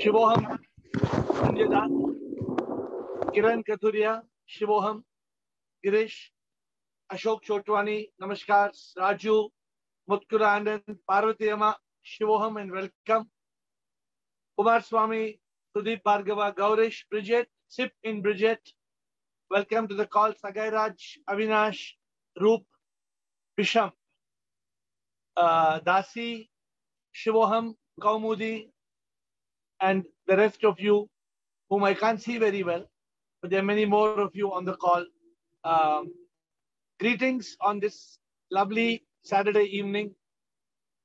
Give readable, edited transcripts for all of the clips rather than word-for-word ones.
Shivoham, Sanjay Das, Kiran Kathuria, Shivoham, Girish, Ashok Chotwani, Namaskar, Raju, Mutkura Anand, Parvati Amma, Shivoham and welcome. Kumar Swami, Sudeep Bhargava, Gaurish, Bridget, Sip in Bridget. Welcome to the call. Sagai Raj, Avinash, Roop, Bisham, Dasi, Shivoham, Kaumudi, and the rest of you whom I can't see very well, but there are many more of you on the call. Greetings on this lovely Saturday evening.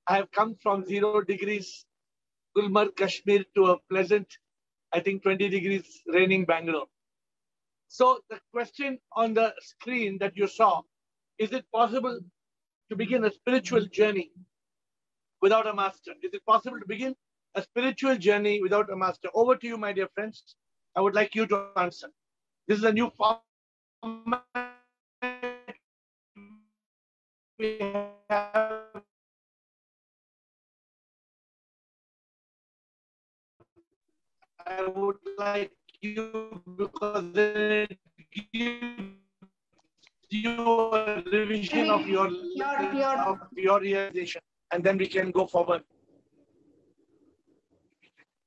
I have come from 0 degrees Gulmarg, Kashmir to a pleasant, I think 20 degrees raining Bangalore. So the question on the screen that you saw, is it possible to begin a spiritual journey without a master? Is it possible to begin a spiritual journey without a master? Over to you, my dear friends. I would like you to answer. This is a new format. We have I would like you, because it gives you a revision of your realization, and then we can go forward.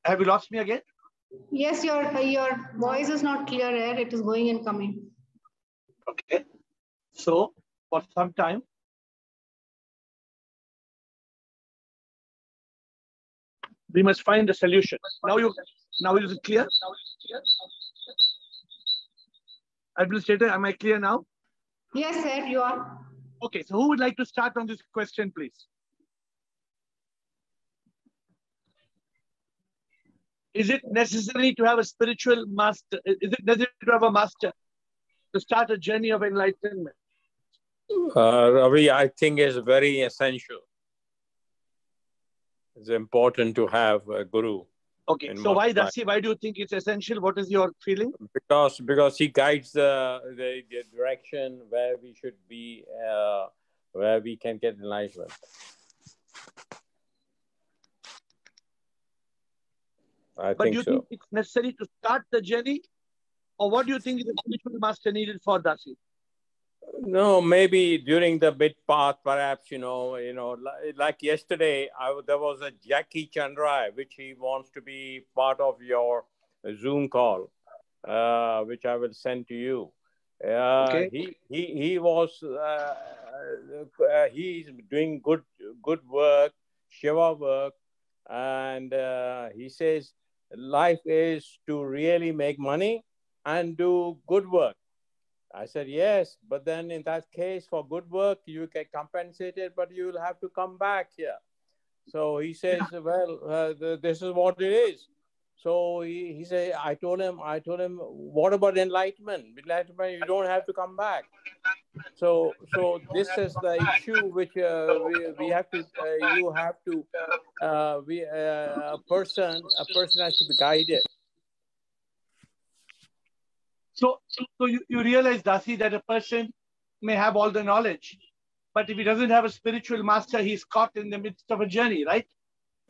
Have you lost me again? Yes, your voice is not clear here. It is going and coming. Okay. So for some time, we must find a solution. Now is it clear? Administrator, am I clear now? Yes, sir, you are. Okay, so who would like to start on this question, please? Is it necessary to have a spiritual master? Is it necessary to have a master to start a journey of enlightenment? Ravi, I think it's very essential. It's important to have a guru. Okay, so why, Dasi, why do you think it's essential? What is your feeling? Because he guides the direction where we should be, where we can get enlightenment. But do you think it's necessary to start the journey? Or what do you think is the spiritual master needed for, Dasi? No, maybe during the mid path, perhaps, like yesterday, there was a Jackie Chandra, which he wants to be part of your Zoom call, which I will send to you. Okay. He was, he's doing good work, Shiva work, and he says life is to really make money and do good work. I said, yes, but then in that case, for good work, you get compensated, but you will have to come back here. So he says, well, this is what it is. So he said, I told him, what about enlightenment? Enlightenment, you don't have to come back. So this is the issue which we have to, a person has to be guided. So you realize, Dasi, that a person may have all the knowledge, but if he doesn't have a spiritual master, he's caught in the midst of a journey, right?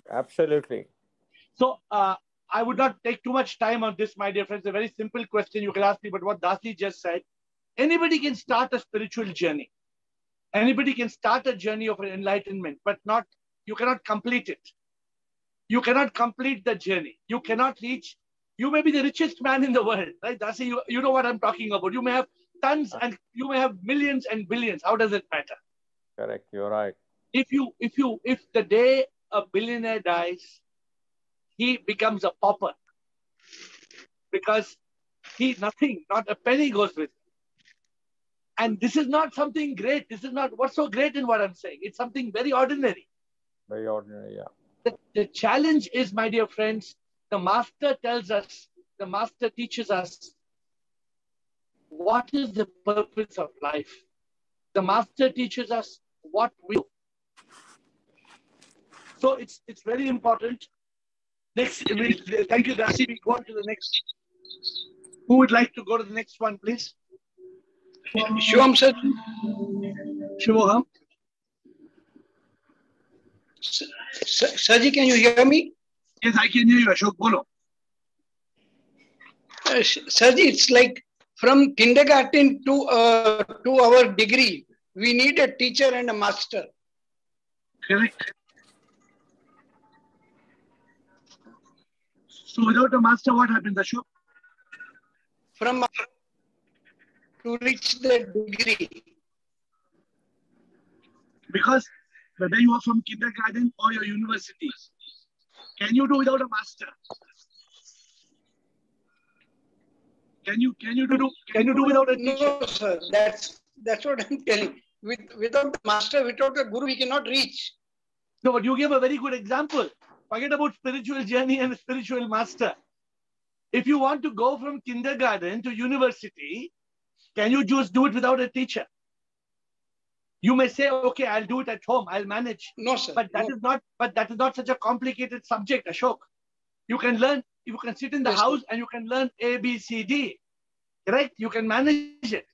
Absolutely. So I would not take too much time on this, my dear friends. A very simple question you can ask me, but what Dasi just said, anybody can start a spiritual journey. Anybody can start a journey of enlightenment, but you cannot complete it. You cannot complete the journey. You cannot reach. You may be the richest man in the world, right? Dasi, you know what I'm talking about. You may have tons and you may have millions and billions. How does it matter? Correct. You're right. If the day a billionaire dies, he becomes a pauper because not a penny goes with him. And this is not something great. This is not what's so great in what I'm saying. It's something very ordinary. Very ordinary, yeah. The challenge is, my dear friends, the master teaches us what is the purpose of life. The master teaches us what we do. So it's very important. Next, thank you, Dasi. We go on to the next. Who would like to go to the next one, please? Shivam, sir. Shivoham. Sirji, can you hear me? Yes, I can hear you, Ashok. Bolo. Sarji, it's like from kindergarten to our degree, we need a teacher and a master. Correct. So without a master, what happens, Ashok? From to reach the degree. Because whether you are from kindergarten or your university, can you do without a master? Can you do without a teacher? No, sir. That's what I'm telling. Without the master, without a guru, we cannot reach. No, but you gave a very good example. Forget about spiritual journey and spiritual master. If you want to go from kindergarten to university, can you just do it without a teacher? You may say, okay, I'll do it at home, I'll manage. No, sir. But that is not such a complicated subject, Ashok. You can learn, you can sit in the house and you can learn A, B, C, D. Correct? You can manage it.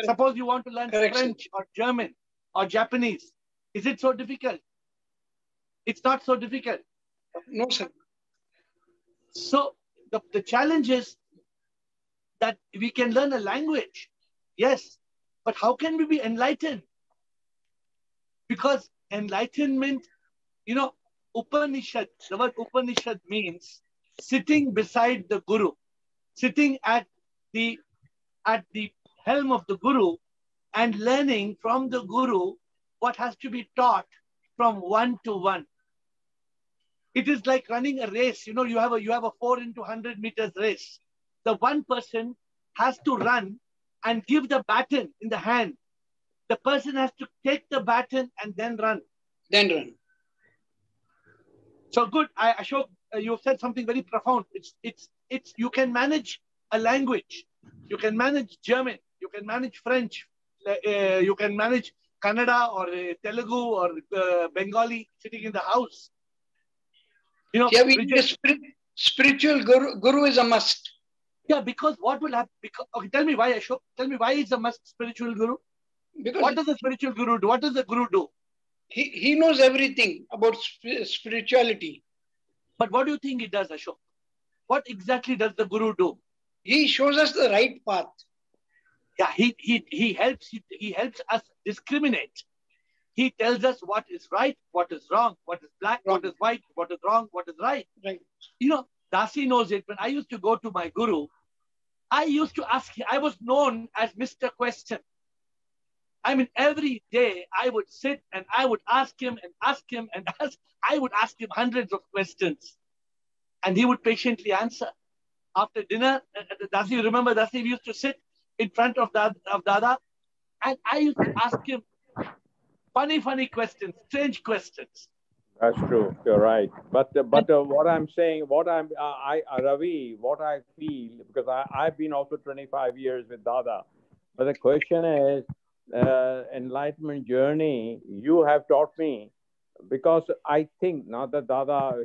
Suppose you want to learn French or German or Japanese. Is it so difficult? It's not so difficult. No, sir. So the challenge is that we can learn a language. Yes. But how can we be enlightened? Because enlightenment, Upanishad, the word Upanishad means sitting beside the Guru, sitting at the helm of the Guru and learning from the Guru what has to be taught from one to one. It is like running a race. You have a 4 into 100 meters race. The one person has to run and give the baton in the hand. The person has to take the baton and then run. So good, Ashok, you said something very profound. It's you can manage a language. You can manage German. You can manage French. You can manage Kannada or Telugu or Bengali sitting in the house. Yeah, we need a spiritual guru is a must. Yeah, because what will happen? Okay, tell me why, Ashok. Tell me why is a must spiritual guru? Because what does the spiritual guru do? What does the guru do? He knows everything about spirituality. But what do you think he does, Ashok? What exactly does the guru do? He shows us the right path. Yeah, he helps us discriminate. He tells us what is right, what is wrong, what is black, what is white, what is wrong, what is right. Right. Dasi knows it. When I used to go to my guru, I used to ask him. I was known as Mr. Question. I mean, every day I would sit and I would ask him and ask him and ask. I would ask him hundreds of questions. And he would patiently answer. After dinner, Dasi, you remember Dasi, we used to sit in front of Dada. And I used to ask him funny questions, strange questions. That's true. You're right. But what I'm saying, Ravi, what I feel, because I've been also 25 years with Dada. But the question is, enlightenment journey, you have taught me, because I think, not that Dada,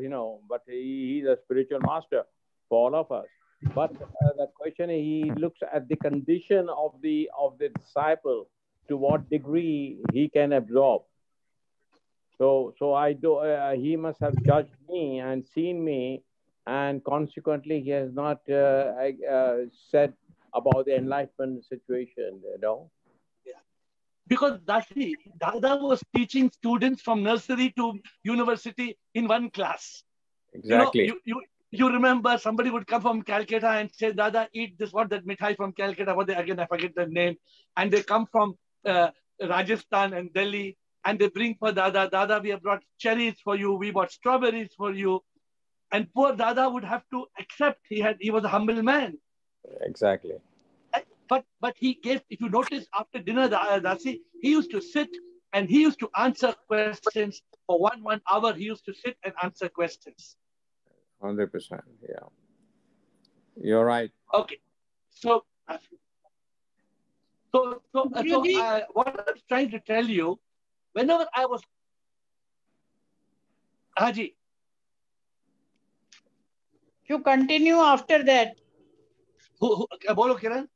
but he's a spiritual master for all of us. But the question is, he looks at the condition of the disciple, to what degree he can absorb. So he must have judged me and seen me, and consequently he has not said about the enlightenment situation, Yeah. Because Dada was teaching students from nursery to university in one class. Exactly. You remember somebody would come from Calcutta and say, Dada, eat this, that mithai from Calcutta, I forget the name. And they come from Rajasthan and Delhi, and they bring for Dada, we have brought cherries for you, we brought strawberries for you. And poor Dada would have to accept, he was a humble man. Exactly. But he gave, if you notice, after dinner, Dasi, he used to sit and he used to answer questions for 1 hour. He used to sit and answer questions. 100%. Yeah. You're right. Okay. So what I'm trying to tell you, whenever I was Haji. You continue after that. Bolo Kiran?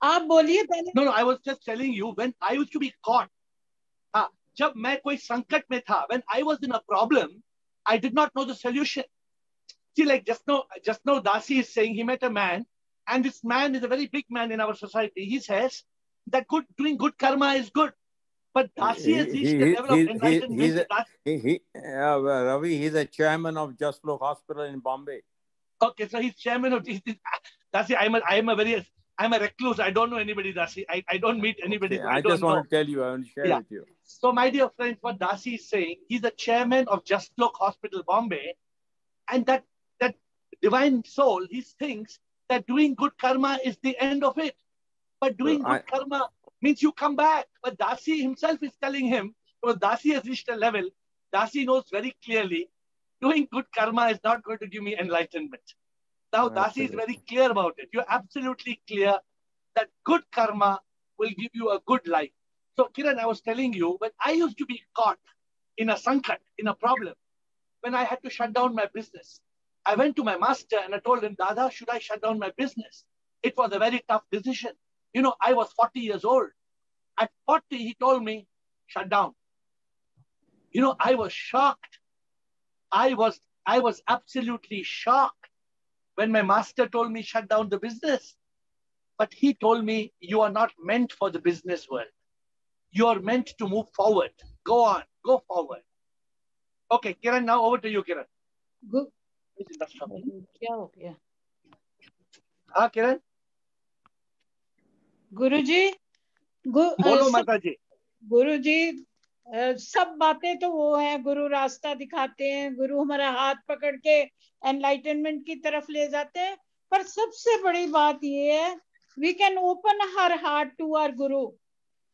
आप बोलिए पहले. No, I was just telling you, when I used to be caught, जब मैं कोई संकट में था, when I was in a problem, I did not know the solution. See, like just now Dasi is saying he met a man And this man is a very big man in our society. He says that doing good karma is good. But Dasi has reached the level of enlightenment. Ravi, he's a chairman of Just Look Hospital in Bombay. Okay, so he's chairman of Dasi. I'm a recluse. I don't know anybody, Dasi. I don't meet anybody. Okay, So I just want to tell you, I want to share with you. So, my dear friends, what Dasi is saying, he's the chairman of Just Look Hospital, Bombay. And that divine soul, he thinks that doing good karma is the end of it. But doing good karma means you come back. But Dasi himself is telling him, because Dasi has reached a level, Dasi knows very clearly, doing good karma is not going to give me enlightenment. Now, Dasi is very clear about it. You're absolutely clear that good karma will give you a good life. So, Kiran, I was telling you, when I used to be caught in a sankat, in a problem, when I had to shut down my business, I went to my master and I told him, Dada, should I shut down my business? It was a very tough decision. You know, I was 40 years old. At 40, he told me, shut down. You know, I was shocked. I was absolutely shocked when my master told me, shut down the business. But he told me, you are not meant for the business world. You are meant to move forward. Go on, go forward. Okay, Kiran, now over to you, Kiran. Good. Kiran? गुरुजी, बोलो माता जी. गुरुजी, सब बातें तो वो हैं, गुरु रास्ता दिखाते हैं, गुरु हमारा हाथ पकड़ के एनलाइटनमेंट की तरफ ले जाते हैं, पर सबसे बड़ी बात ये है, we can open her heart to our guru.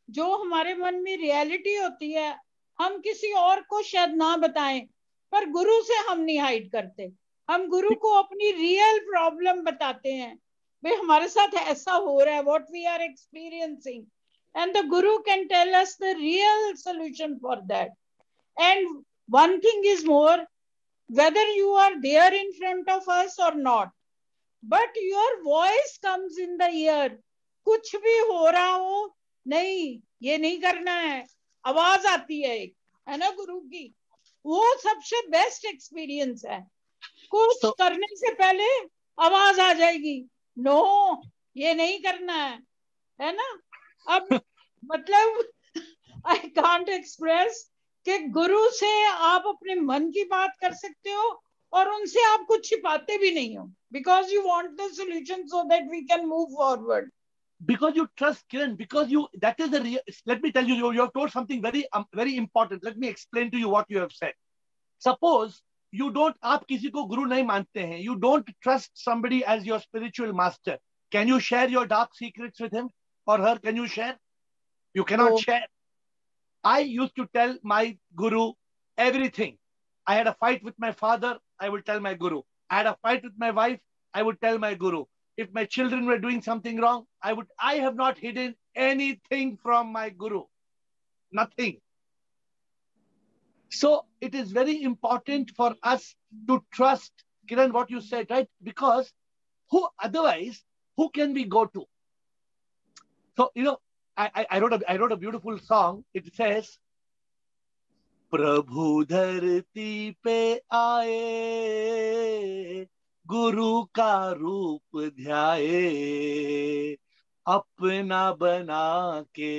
जो हमारे मन में रियलिटी होती है, हम किसी और को शायद ना बताएं, पर गुरु से हम नहीं हाइड करते. हम गुरु को अपनी रियल प्रॉब्लम बताते हैं, भाई हमारे साथ ऐसा हो रहा है, what we are experiencing, and the guru can tell us the real solution for that. And one thing is more, whether you are there in front of us or not, but your voice comes in the ear. कुछ भी हो रहा हो, नहीं ये नहीं करना है, आवाज आती है ना गुरु की. वो सबसे बेस्ट एक्सपीरियंस है. कुछ करने से पहले आवाज आ जाएगी, नो ये नहीं करना है ना. अब मतलब आई कांट एक्सप्रेस कि गुरु से आप अपने मन की बात कर सकते हो और उनसे आप कुछ छिपाते भी नहीं हो, because you want the solution so that we can move forward. Because you trust, Kiran, because that is the real. Let me tell you, you have told something very important. Let me explain to you what you have said. Suppose you don't, आप किसी को गुरु नहीं मानते हैं, you don't trust somebody as your spiritual master. Can you share your dark secrets with him or her? Can you share? You cannot share. I used to tell my guru everything. I had a fight with my father, I would tell my guru. I had a fight with my wife, I would tell my guru. If my children were doing something wrong, I have not hidden anything from my guru. Nothing. So it is very important for us to trust, Kiran, what you said, right? Because otherwise, who can we go to? So, you know, I wrote a beautiful song. It says, प्रभु धरती पे आए, गुरु का रूप ध्याए, अपना बना के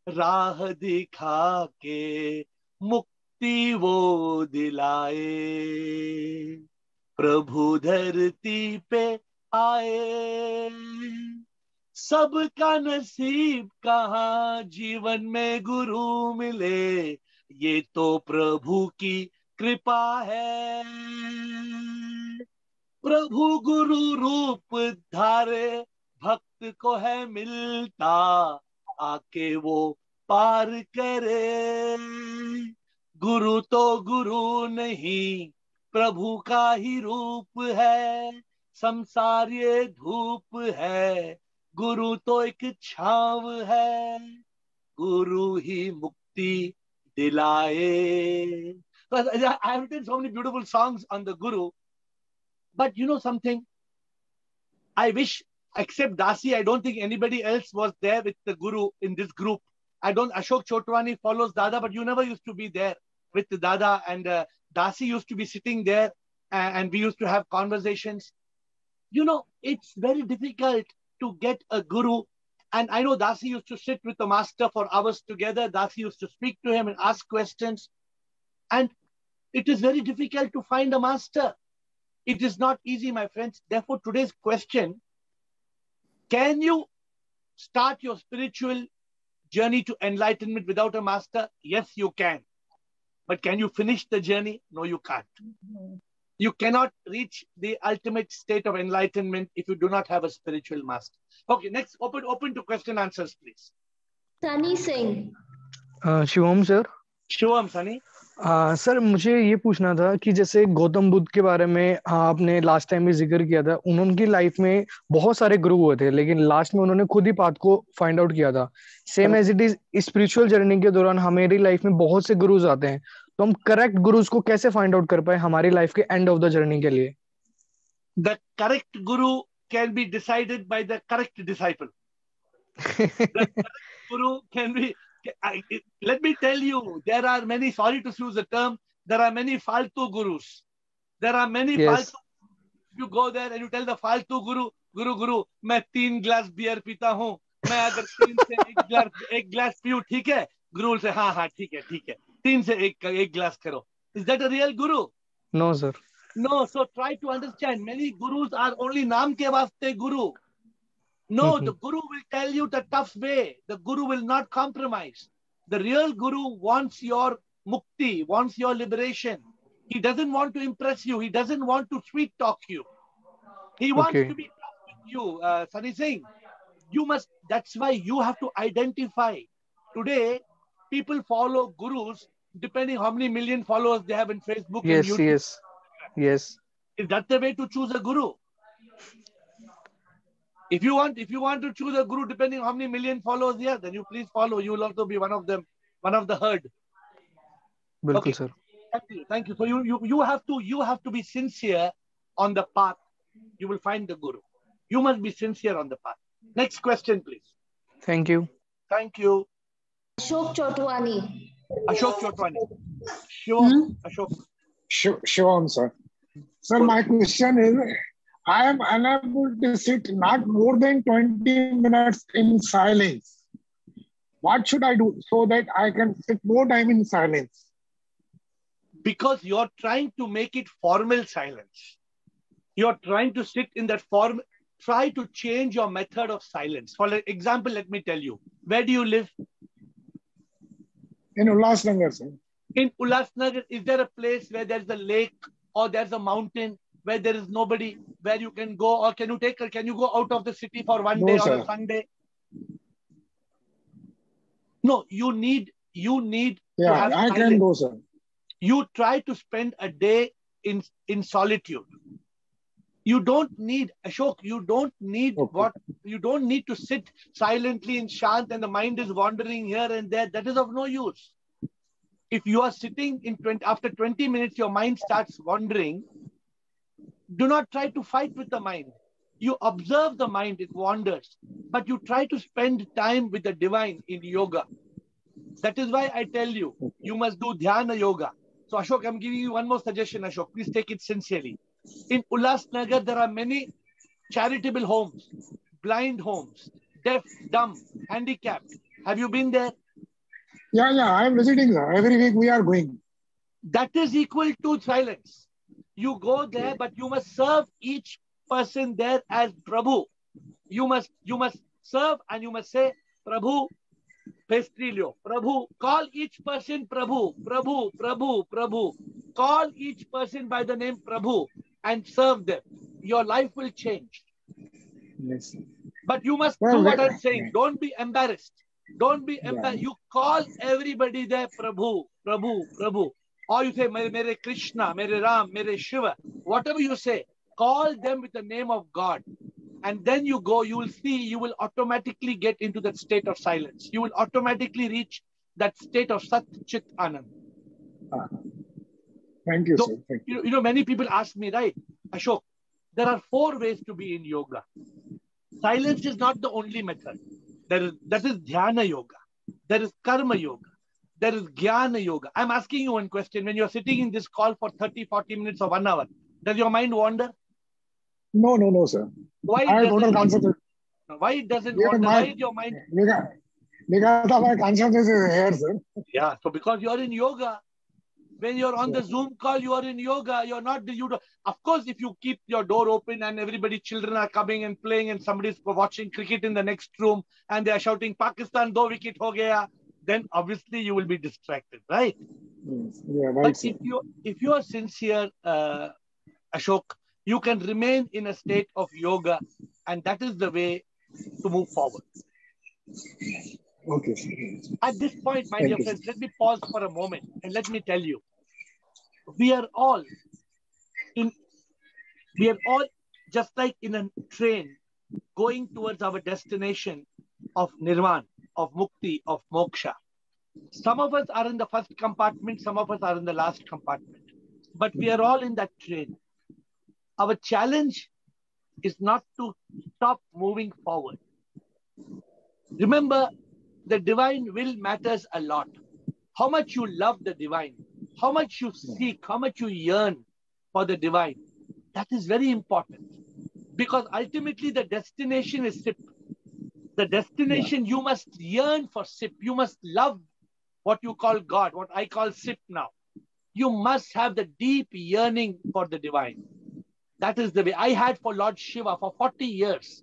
राह दिखा के मुक्ति वो दिलाए. प्रभु धरती पे आए, सबका नसीब कहाँ जीवन में गुरु मिले, ये तो प्रभु की कृपा है. प्रभु गुरु रूप धारे, भक्त को है मिलता, आके वो पार करे. गुरु तो गुरु नहीं, प्रभु का ही रूप है, संसार ये धूप है, गुरु तो एक छाव है, गुरु ही मुक्ति दिलाए. I have written so many beautiful songs on the Guru. But you know something? I wish, except Dasi, I don't think anybody else was there with the Guru in this group. Ashok Chotwani follows Dada, but you never used to be there with the Dada. And Dasi used to be sitting there and we used to have conversations. you know, it's very difficult to get a guru. And I know Dasi used to sit with the master for hours together. Dasi used to speak to him and ask questions. And it is very difficult to find a master. It is not easy, my friends. Therefore, today's question, can you start your spiritual journey to enlightenment without a master? Yes, you can. But can you finish the journey? No, you can't. You cannot reach the ultimate state of enlightenment if you do not have a spiritual master. Okay, next, open to question answers, please. Sunny Singh. Shivam sir, Shivam, Sunny. Sir मुझे ये पूछना था कि जैसे गौतम बुद्ध के बारे में आपने लास्ट टाइम भी जिक्र किया था, उनकी लाइफ में बहुत सारे गुरु हुए थे, लेकिन लास्ट में उन्होंने खुद ही पाथ को फाइंड आउट किया था. Same as it is spiritual journey के दौरान हमारी लाइफ में बहुत से गुरुज आते हैं, तो हम करेक्ट गुरुज को कैसे फाइंड आउट कर पाए हमारी लाइफ के एंड ऑफ द जर्नी के लिए? The correct guru can be decided by the correct disciple. The correct guru can be... let me tell you, there are many, sorry to use the term, there are many faltu gurus. There are many faltu. You go there and you tell the faltu guru, Guru, मैं 3 glass beer पीता हूँ, मैं अगर 3 से 1 glass पीऊँ, ठीक है? Guru will say, हाँ, ठीक है. 3 से 1 glass करो. Is that a real guru? No, sir. No, so try to understand. Many gurus are only naam ke vaste guru. No, the guru will tell you the tough way. The guru will not compromise. The real guru wants your mukti, wants your liberation. He doesn't want to impress you. He doesn't want to sweet talk you. He wants to be tough with you. Sunny Singh, you must, that's why you have to identify. Today, people follow gurus depending how many million followers they have in Facebook and YouTube. Yes. Is that the way to choose a guru? If you want to choose a guru depending on how many million followers he has, then you please follow. You will also be one of them, one of the herd. Okay, sir. Thank you. So you have to be sincere on the path. You will find the guru. You must be sincere on the path. Next question, please. Thank you. Thank you. Ashok Chotwani. Ashok Chotwani. Sure, Ashok. Sure, sir. Sir, my question is, I am unable to sit not more than 20 minutes in silence. What should I do so that I can sit more time in silence? Because you're trying to make it formal silence. You're trying to sit in that form. Try to change your method of silence. For example, let me tell you. Where do you live? In Ulhasnagar, sir. In Ulhasnagar, is there a place where there's a lake or there's a mountain where there is nobody, where you can go, or can you go out of the city for one day on a Sunday? No, you need to have I silence. can go, sir. You try to spend a day in solitude. You don't need, Ashok, you don't need you don't need to sit silently in shant and the mind is wandering here and there. That is of no use. If you are sitting after 20 minutes, your mind starts wandering. Do not try to fight with the mind. You observe the mind, it wanders. But you try to spend time with the divine in yoga. That is why I tell you, you must do dhyana yoga. So Ashok, I'm giving you one more suggestion, Ashok. Please take it sincerely. In Ulhasnagar, there are many charitable homes, blind homes, deaf, dumb, handicapped. Have you been there? Yeah, I am visiting, sir. Every week we are going. That is equal to silence. You go there, but you must serve each person there as Prabhu. You must serve and you must say, Prabhu, Pestrilio, Prabhu. Call each person Prabhu, Prabhu, Prabhu, Prabhu. Call each person by the name Prabhu and serve them. Your life will change. Yes. But you must do what I'm saying. Don't be embarrassed. Don't be embarrassed. You call everybody there Prabhu, Prabhu, Prabhu. Or you say, Mere Krishna, Mere Ram, Mere Shiva. Whatever you say, call them with the name of God. And then you go, you will see, you will automatically get into that state of silence. You will automatically reach that state of Sat Chit Anand. Thank you, So, sir. Thank you. you know, many people ask me, right, Ashok, there are 4 ways to be in yoga. Silence is not the only method. That is dhyana yoga. There is karma yoga. There is jnana yoga. I'm asking you one question. When you're sitting in this call for 30, 40 minutes or 1 hour, does your mind wander? No, sir. Why I have total doesn't? concentration. Why it doesn't Yeah, wander? my, Why is your mind? because my consciousness is here, sir. Yeah. So because you're in yoga, when you're on the Zoom call, you are in yoga. You're not the you. Of course, if you keep your door open and everybody, children are coming and playing, and somebody's watching cricket in the next room and they are shouting Pakistan 2 wicket ho gaya, then obviously you will be distracted, right? Yeah, right, But sir. if you are sincere, Ashok, you can remain in a state of yoga, and that is the way to move forward. Okay, sir. At this point, my Thank dear you, friends, let me pause for a moment and let me tell you, we are all just like in a train going towards our destination of nirvana, of mukti, of moksha. Some of us are in the first compartment, some of us are in the last compartment, but we are all in that train. Our challenge is not to stop moving forward. Remember, the divine will matters a lot. How much you love the divine, how much you seek, how much you yearn for the divine, that is very important. Because ultimately the destination is SIP. The destination, you must yearn for SIP. You must love what you call God, what I call SIP now. You must have the deep yearning for the divine. That is the way I had for Lord Shiva for 40 years.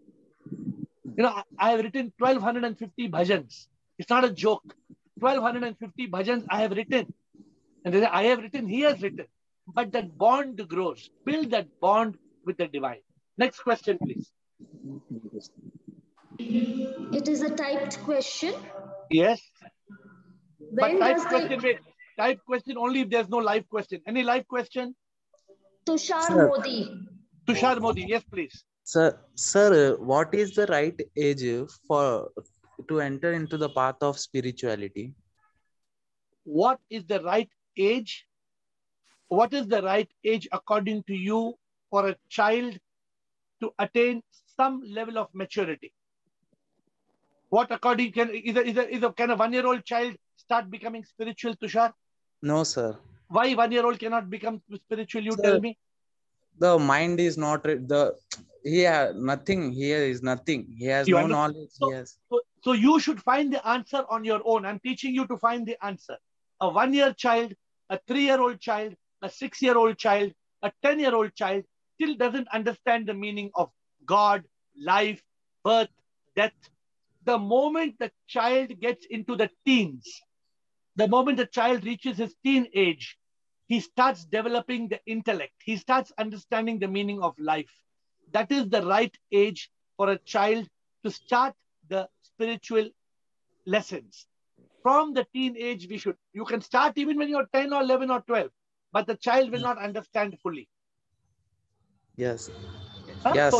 You know, I have written 1250 bhajans. It's not a joke. 1250 bhajans I have written. And I have written, he has written. But that bond grows. Build that bond with the divine. Next question, please. It is a typed question. Yes. When but type does question, the wait. Type question only if there's no live question. Any live question? Tushar Sir. Modi? Tushar Modi, yes, please. Sir, what is the right age for to enter into the path of spirituality? What is the right age? What is the right age according to you for a child to attain some level of maturity? What according can can a 1-year-old child start becoming spiritual, Tushar? No, sir. Why 1-year-old cannot become spiritual? You Sir, tell me. The mind is not nothing. Here is nothing. He has You no understand? knowledge. So you should find the answer on your own. I'm teaching you to find the answer. A 1-year child, a 3-year-old child, a 6-year-old child, a 10-year-old child still doesn't understand the meaning of God, life, birth, death. The moment the child gets into the teens, the moment the child reaches his teen age, he starts developing the intellect. He starts understanding the meaning of life. That is the right age for a child to start the spiritual lessons. From the teen age, you can start even when you're 10 or 11 or 12, but the child will not understand fully. Yes. Yes.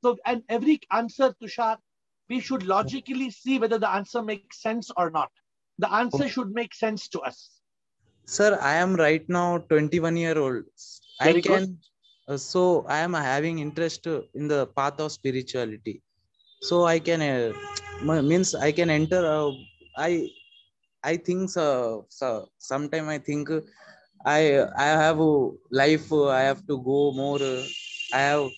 So, and every answer, Tushar, we should logically see whether the answer makes sense or not. The answer should make sense to us. Sir, I am right now 21-year-old. Very good. So I am having interest in the path of spirituality. So I can means I can enter. I think so. Sometime I think I have a life. I have to go more. I have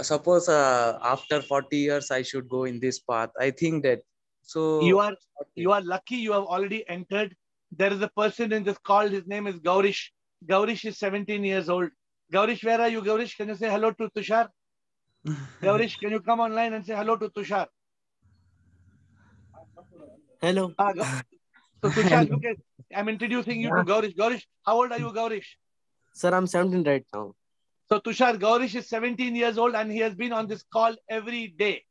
suppose after 40 years I should go in this path. I think that. So you are lucky. You have already entered. There is a person in this call. His name is Gaurish. Gaurish is 17 years old. Gaurish, where are you, Gaurish? Can you say hello to Tushar? Gaurish, can you come online and say hello to Tushar? Hello. So Tushar, look at, I'm introducing you to Gaurish. Gaurish, how old are you, Gaurish? Sir, I'm 17 right now. So Tushar, Gaurish is 17 years old and he has been on this call every day.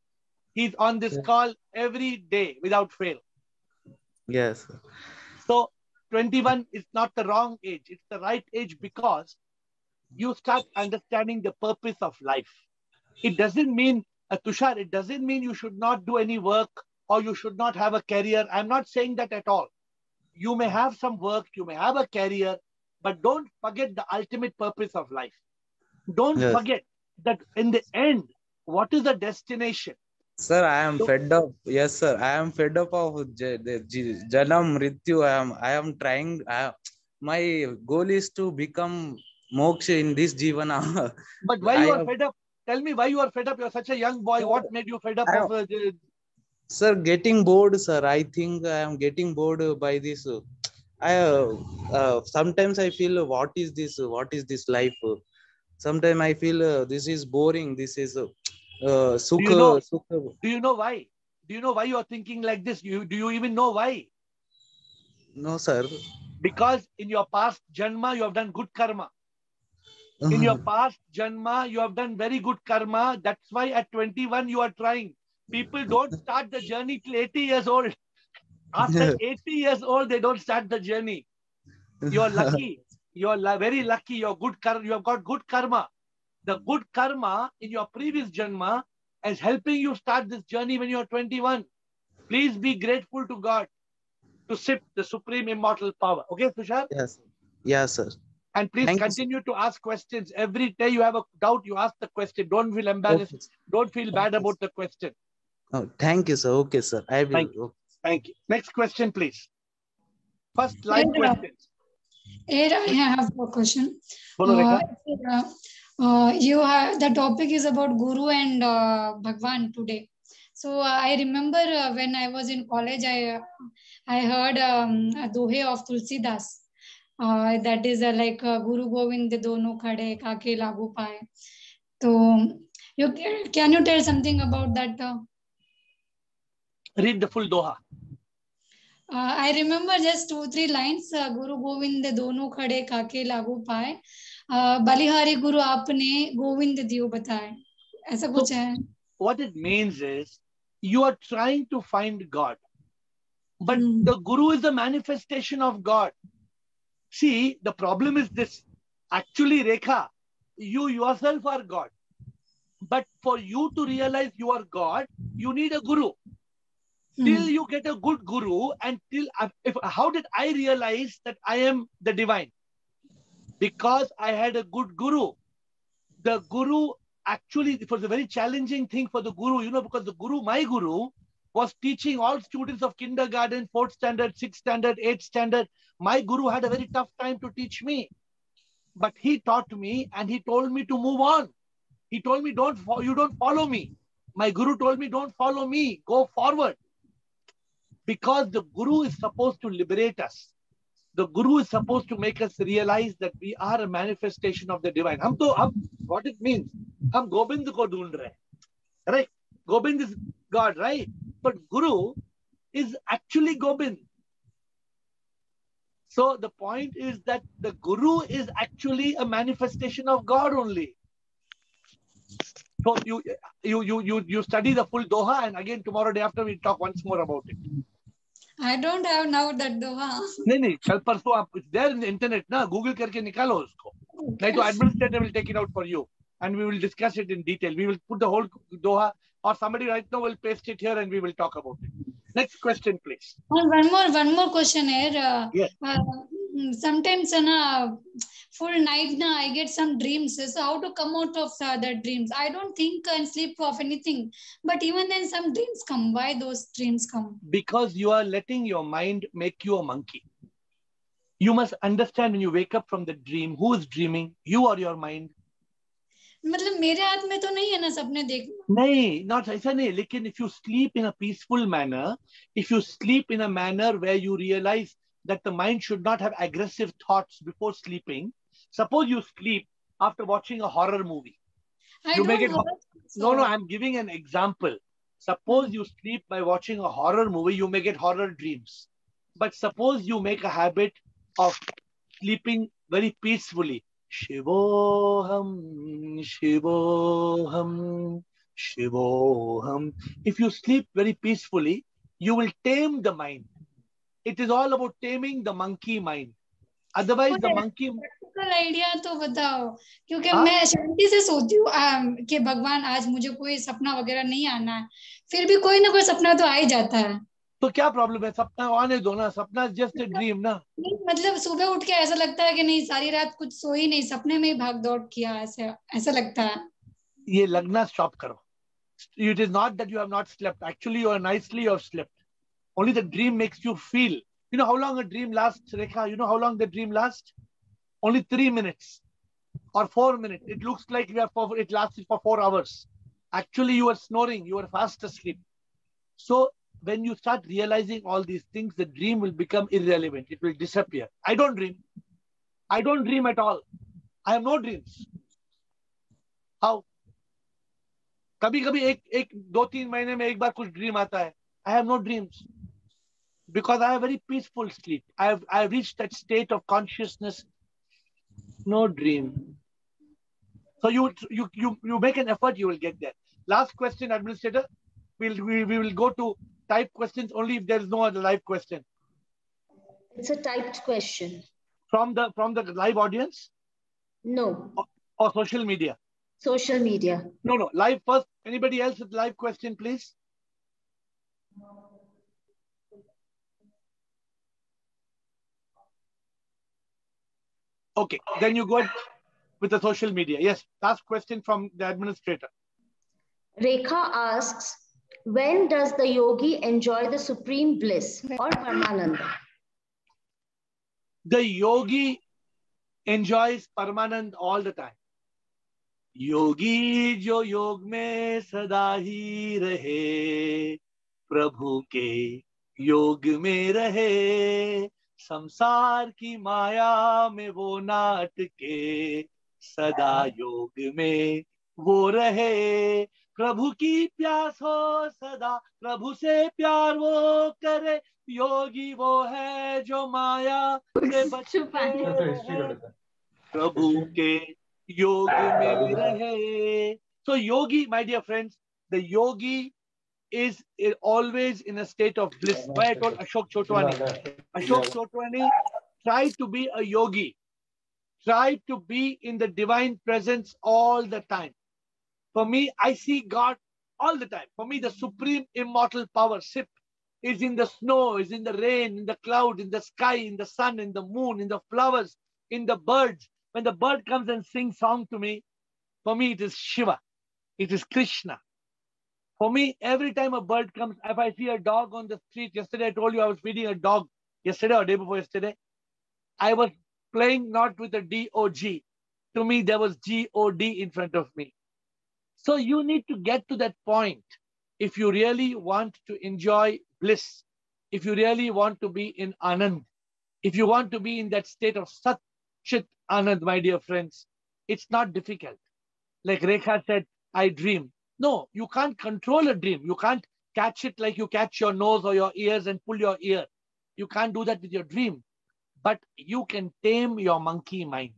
He's on this call every day without fail. Yes. So 21 is not the wrong age. It's the right age because you start understanding the purpose of life. It doesn't mean, Tushar, it doesn't mean you should not do any work or you should not have a career. I'm not saying that at all. You may have some work, you may have a career, but don't forget the ultimate purpose of life. Don't forget that in the end, what is the destination? Sir, I am fed up. Yes, sir. I am fed up of Janam Rityu. I am trying. My goal is to become moksha in this Jivana. But why you are fed up? tell me why you are fed up. You're such a young boy. What made you fed up of? Sir, getting bored, sir. I think I am getting bored by this. Sometimes I feel, what is this? What is this life? Sometimes I feel this is boring. This is sukha. Do you know why? Do you know why you are thinking like this? Do you even know why? No, sir. Because in your past janma, you have done good karma. In your past janma, you have done very good karma. That's why at 21, you are trying. People don't start the journey till 80 years old. After 80 years old, they don't start the journey. You're lucky. You're very lucky. You have got good karma. The good karma in your previous janma is helping you start this journey when you're 21. Please be grateful to God to sip the supreme immortal power. Okay, Tushar? Yes. Yes, sir. And please continue to ask questions. Every day you have a doubt, you ask the question. Don't feel embarrassed. Okay. Don't feel bad about the question. Oh, thank you, sir. Okay, sir. I will. Thank you. Thank you. Next question, please. First live questions. Here I have a question. Bolo, you have, the topic is about Guru and Bhagwan today. So I remember when I was in college, I heard a dohe of Tulsidas. That is like Guru Govind dono khade kaake lagu paaye. So can you tell something about that? Read the full doha. I remember just 2-3 lines. Guru Govind dono khade kaake lagu paaye. बलिहारी गुरु आपने गोविंद दियो बताए. ऐसा कुछ है. What it means is you are trying to find God, but the Guru is a manifestation of God. See, the problem is this. Actually, Rekha, you yourself are God. But for you to realize you are God, you need a Guru. Till you get a good Guru, and how did I realize that I am the divine? Because I had a good Guru. The Guru actually, it was a very challenging thing for the Guru, because the Guru, my Guru, was teaching all students of kindergarten, 4th standard, 6th standard, 8th standard. My Guru had a very tough time to teach me. But he taught me and he told me to move on. He told me, you don't follow me. My Guru told me, don't follow me, go forward. Because the Guru is supposed to liberate us. The Guru is supposed to make us realize that we are a manifestation of the divine. What it means? Hum Gobind ko dhoond rahe. Right? Gobind is God, right? But Guru is actually Gobind. So the point is that the Guru is actually a manifestation of God only. So you study the full doha, and again tomorrow day after we'll talk once more about it. I don't have now that doha. नहीं कल परसों आप it's there in the internet ना Google करके निकालो उसको. नहीं तो administrator will take it out for you and we will discuss it in detail. We will put the whole doha or somebody right now will paste it here and we will talk about it. Next question, please. One more question here. Yes. Sometimes full night I get some dreams. So how to come out of the dreams? I don't think and sleep of anything. But even then some dreams come. Why those dreams come? Because you are letting your mind make you a monkey. You must understand when you wake up from the dream, who is dreaming? You or your mind? मतलब मेरे हाथ में तो नहीं है ना सपने देखना. नहीं, not ऐसा नहीं. लेकिन if you sleep in a peaceful manner, if you sleep in a manner where you realize that the mind should not have aggressive thoughts before sleeping. Suppose you sleep after watching a horror movie. No, I'm giving an example. Suppose you sleep by watching a horror movie, you may get horror dreams. But suppose you make a habit of sleeping very peacefully. Shivoham, Shivoham, Shivoham. If you sleep very peacefully, you will tame the mind. It is all about taming the monkey mind. Otherwise, the monkey. Practical idea तो बताओ, क्योंकि मैं शांति से सोती हूँ कि भगवान आज मुझे कोई सपना वगैरह नहीं आना है, फिर भी कोई ना कोई सपना तो आ ही जाता है. तो क्या प्रॉब्लम है? सपना आने दो ना, सपना जस्ट ए ड्रीम ना. नहीं मतलब सुबह उठ के ऐसा लगता है कि नहीं सारी रात कुछ सोई नहीं, सपने में ही भाग दौड़ किया, ऐसा लगता है. ये लगना स्टॉप करो. It is not that you have not slept. Actually, you are nicely you have slept. Only the dream makes you feel. You know how long a dream lasts, Rekha? You know how long the dream lasts? Only 3 minutes. or 4 minutes. It looks like it lasted for 4 hours. Actually, you were snoring, you were fast asleep. So when you start realizing all these things, the dream will become irrelevant. It will disappear. I don't dream. I don't dream at all. I have no dreams. How? कभी-कभी एक 2-3 महीने में एक बार कुछ dream आता है. I have no dreams because I have very peaceful sleep. I have reached that state of consciousness. No dream. So you make an effort, you will get there. Last question, administrator. We will go to type questions only if there is no other live question. It's a typed question. From the live audience? No. Or social media? Social media. No. Live first. Anybody else with live question, please? Okay, then you go with the social media. Yes, last question from the administrator. Rekha asks, when does the yogi enjoy the supreme bliss or Paramananda? The yogi enjoys Paramanand all the time. Yogi jo yog mein sada hi rahe, Prabhu ke yog mein rahe, संसार की माया में वो नाटके, सदा योग में वो रहे, प्रभु की प्यास हो सदा, प्रभु से प्यार वो करे, योगी वो है जो माया से बचते रहे, प्रभु के योग में रहे. So yogi, my dear friends, the yogi is always in a state of bliss. Why I told Ashok Chotwani. Ashok Chotwani tried to be a yogi. Tried to be in the divine presence all the time. For me, I see God all the time. For me, the supreme immortal power, Sip, is in the snow, is in the rain, in the cloud, in the sky, in the sun, in the moon, in the flowers, in the birds. When the bird comes and sings song to me, for me it is Shiva. It is Krishna. For me, every time a bird comes, if I see a dog on the street, yesterday I told you I was feeding a dog, yesterday or day before yesterday, I was playing not with a D-O-G. To me, there was G-O-D in front of me. So you need to get to that point. If you really want to enjoy bliss, if you really want to be in Anand, if you want to be in that state of Sat Chit Anand, my dear friends, it's not difficult. Like Rekha said, I dream. No, you can't control a dream. You can't catch it like you catch your nose or your ears and pull your ear. You can't do that with your dream. But you can tame your monkey mind.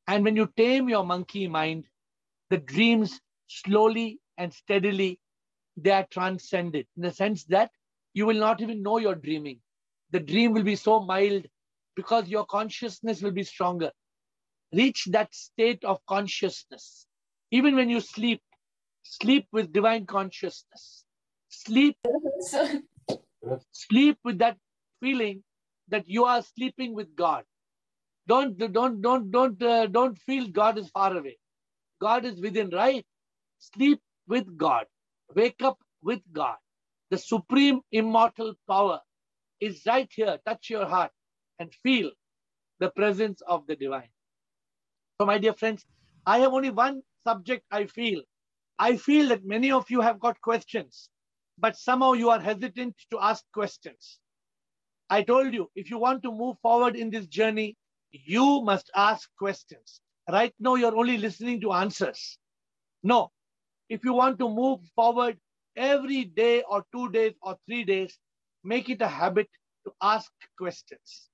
And when you tame your monkey mind, the dreams slowly and steadily, they are transcended in the sense that you will not even know you're dreaming. The dream will be so mild because your consciousness will be stronger. Reach that state of consciousness. Even when you sleep, sleep with divine consciousness. Sleep with that feeling that you are sleeping with God. Don't feel God is far away. God is within, right? Sleep with God. Wake up with God. The supreme immortal power is right here. Touch your heart and feel the presence of the divine. So my dear friends, I have only one subject I feel. I feel that many of you have got questions, but somehow you are hesitant to ask questions. I told you, if you want to move forward in this journey, you must ask questions. Right now, you're only listening to answers. No, if you want to move forward every day or 2 days or 3 days, make it a habit to ask questions.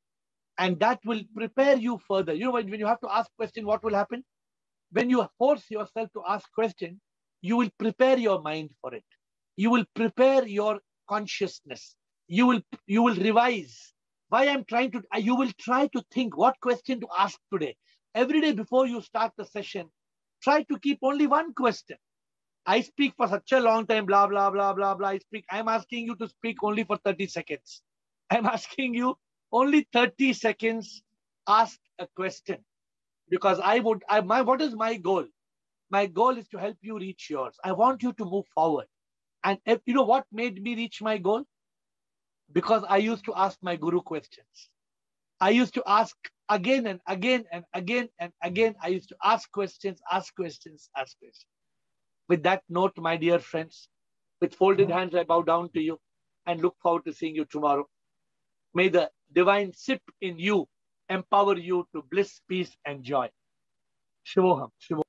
And that will prepare you further. You know, when you have to ask questions, what will happen? When you force yourself to ask questions, you will prepare your mind for it. You will prepare your consciousness. You will revise. Why I'm trying to, you will try to think what question to ask today. Every day before you start the session, try to keep only one question. I speak for such a long time, blah, blah, blah, blah, blah. I'm asking you to speak only for 30 seconds. I'm asking you only 30 seconds, ask a question. Because what is my goal? My goal is to help you reach yours. I want you to move forward. And you know what made me reach my goal? Because I used to ask my guru questions. I used to ask again and again and again and again. I used to ask questions, ask questions, ask questions. With that note, my dear friends, with folded hands, I bow down to you and look forward to seeing you tomorrow. May the divine sip in you empower you to bliss, peace, and joy. Shivoham. Shivoham.